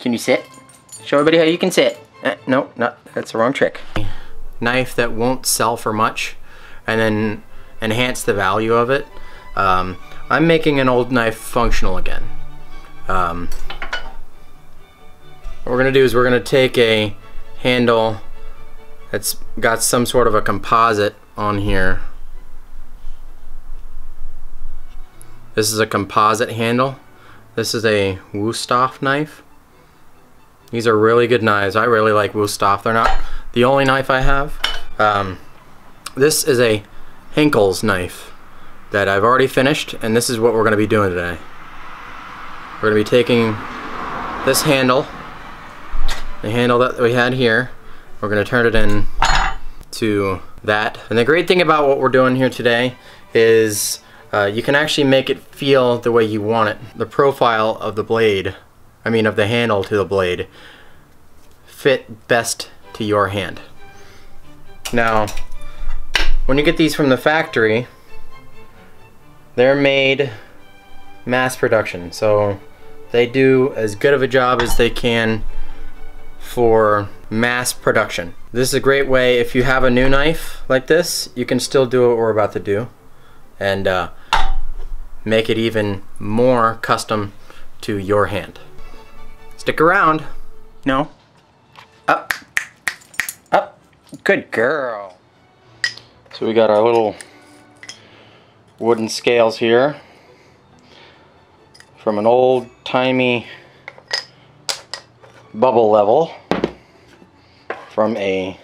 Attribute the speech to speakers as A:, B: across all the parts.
A: Can you sit? Show everybody how you can sit. No, that's the wrong trick. Knife that won't sell for much and then enhance the value of it. I'm making an old knife functional again. What we're gonna do is we're gonna take a handle that's got some sort of a composite on here. This is a composite handle. This is a Wüsthof knife. These are really good knives. I really like Wüsthof. They're not the only knife I have. This is a Henkel's knife that I've already finished, and this is what we're going to be doing today. We're going to be taking this handle, the handle that we had here, we're going to turn it in to that. And the great thing about what we're doing here today is you can actually make it feel the way you want it. The profile of the blade, of the handle to the blade, fit best to your hand. Now, when you get these from the factory, they're made mass production, so they do as good of a job as they can for mass production. This is a great way, if you have a new knife like this, you can still do what we're about to do and make it even more custom to your hand. Stick around. No. Up. Up. Good girl. So we got our little wooden scales here from an old-timey bubble level from a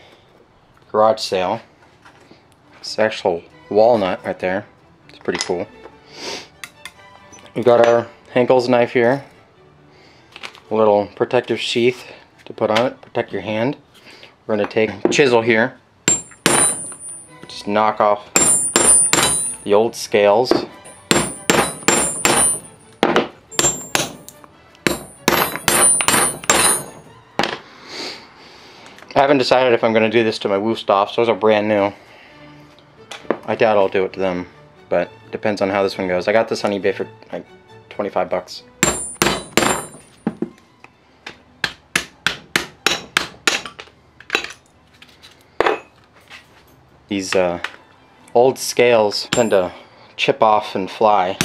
A: garage sale. It's actual walnut right there. It's pretty cool. We've got our Henkel's knife here. A little protective sheath to put on it, protect your hand. We're going to take a chisel here, just knock off the old scales. I haven't decided if I'm going to do this to my Wüsthofs. Those are brand new. I doubt I'll do it to them, but depends on how this one goes. I got this on eBay for like 25 bucks. These old scales tend to chip off and fly.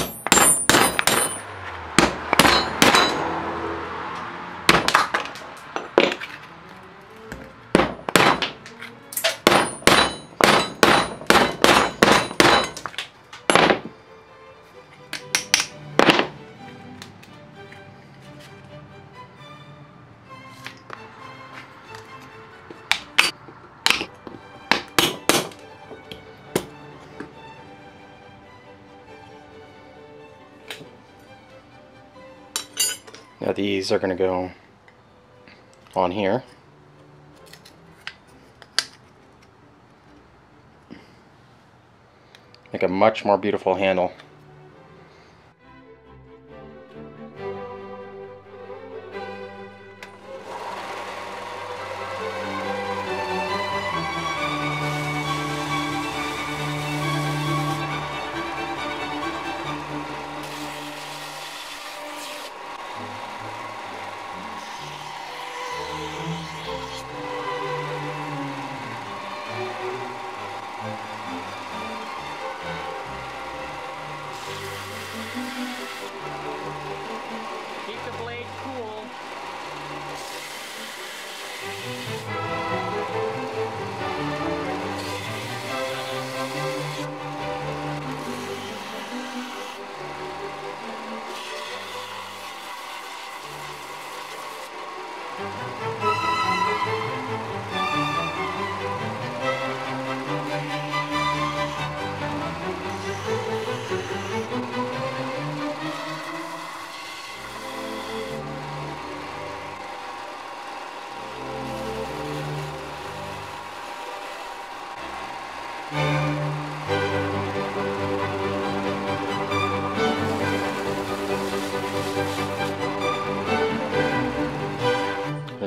A: Now these are going to go on here. Make a much more beautiful handle.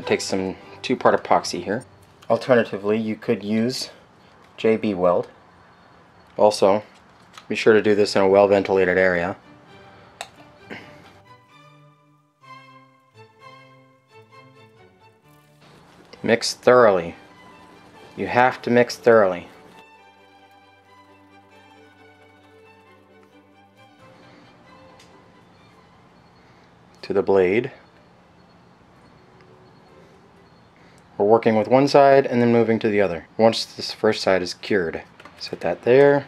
A: Take some 2-part epoxy here. Alternatively, you could use JB Weld. Also, be sure to do this in a well-ventilated area. Mix thoroughly. You have to mix thoroughly. To the blade. We're working with one side and then moving to the other. Once this first side is cured, set that there.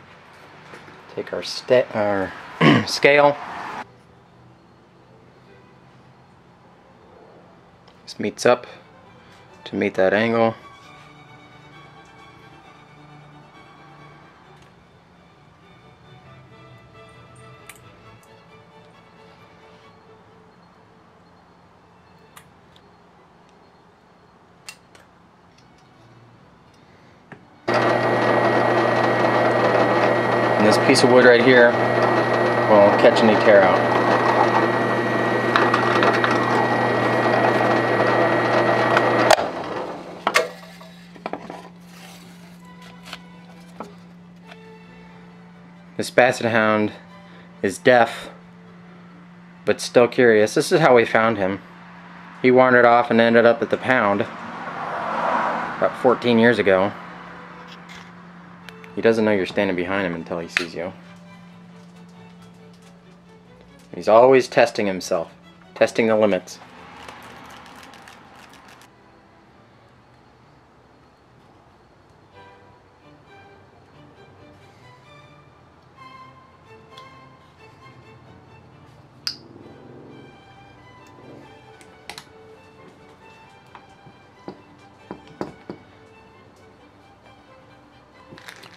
A: Take our scale. This meets up to meet that angle. And this piece of wood right here won't catch any tear out. This basset hound is deaf, but still curious. This is how we found him. He wandered off and ended up at the pound about 14 years ago. He doesn't know you're standing behind him until he sees you. He's always testing himself, testing the limits.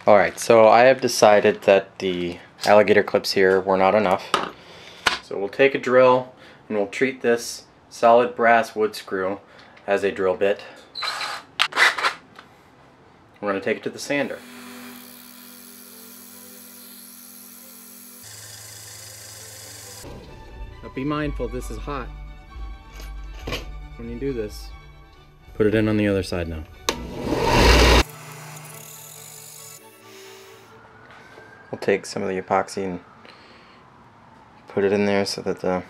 A: Alright, so I have decided that the alligator clips here were not enough. So we'll take a drill and we'll treat this solid brass wood screw as a drill bit. We're going to take it to the sander. But be mindful, this is hot when you do this. Put it in on the other side now. We'll take some of the epoxy and put it in there so that the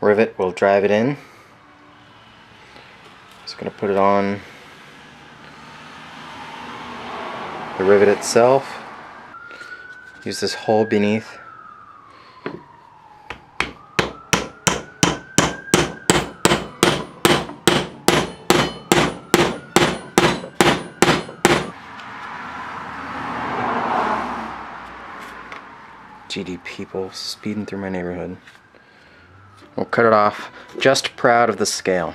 A: rivet will drive it in. Just going to put it on the rivet itself. Use this hole beneath. GD people speeding through my neighborhood. We'll cut it off. Just proud of the scale.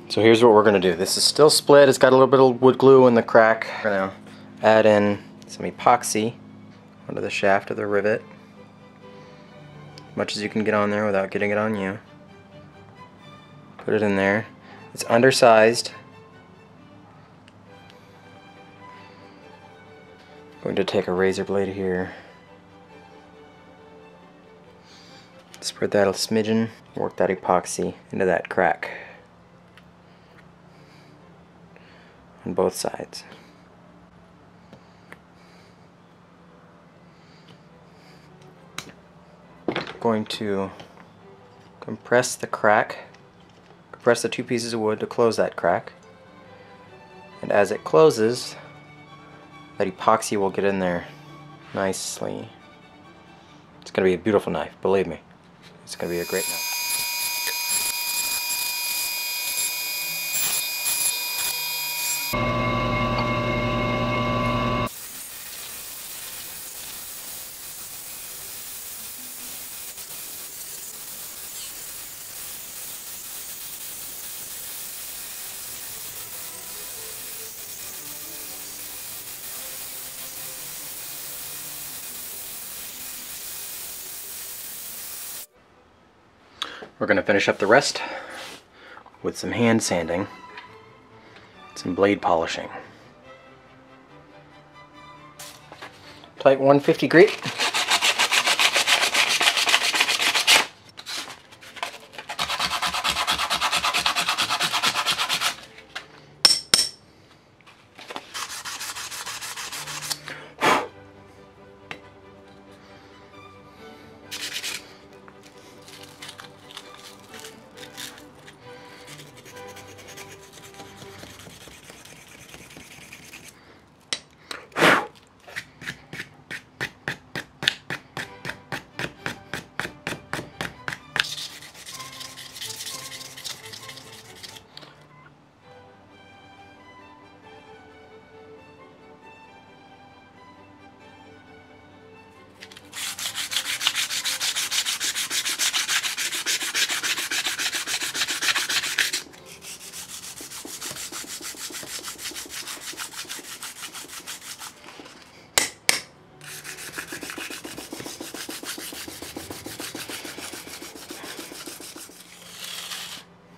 A: So here's what we're going to do. This is still split. It's got a little bit of wood glue in the crack. We're going to add in some epoxy onto the shaft of the rivet. As much as you can get on there without getting it on you. Put it in there. It's undersized. I'm going to take a razor blade here. Spread that a smidgen. Work that epoxy into that crack. On both sides. Going to compress the crack, compress the two pieces of wood to close that crack, and as it closes, that epoxy will get in there nicely. It's going to be a beautiful knife, believe me. It's going to be a great knife. We're going to finish up the rest with some hand sanding, some blade polishing. Type 150 grit.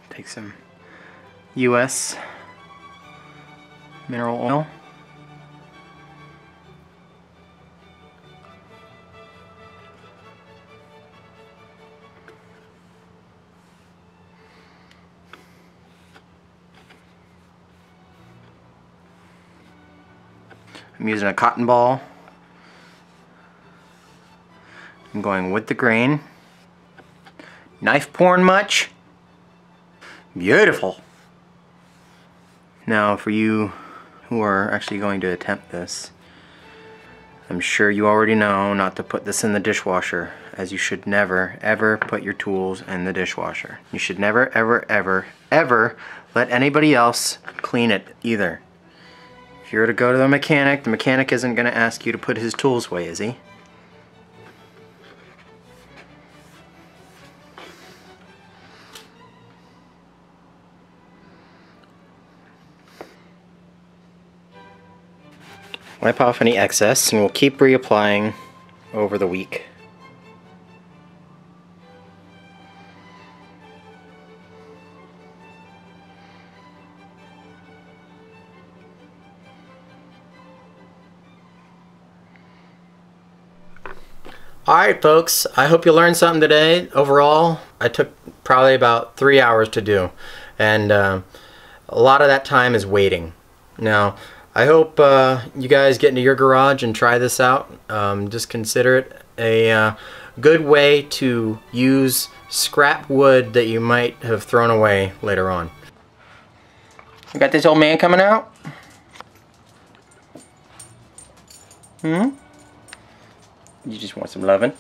A: Take some US mineral oil. I'm using a cotton ball. I'm going with the grain. Knife pouring much? Beautiful. Now for you who are actually going to attempt this, I'm sure you already know not to put this in the dishwasher, as you should never ever put your tools in the dishwasher. You should never ever ever ever let anybody else clean it either. If you're to go to the mechanic isn't going to ask you to put his tools away, is he? Wipe off any excess, and we'll keep reapplying over the week. Alright folks, I hope you learned something today. Overall, I took probably about 3 hours to do, and a lot of that time is waiting. Now, I hope you guys get into your garage and try this out. Just consider it a good way to use scrap wood that you might have thrown away later on. You got this old man coming out? You just want some loving?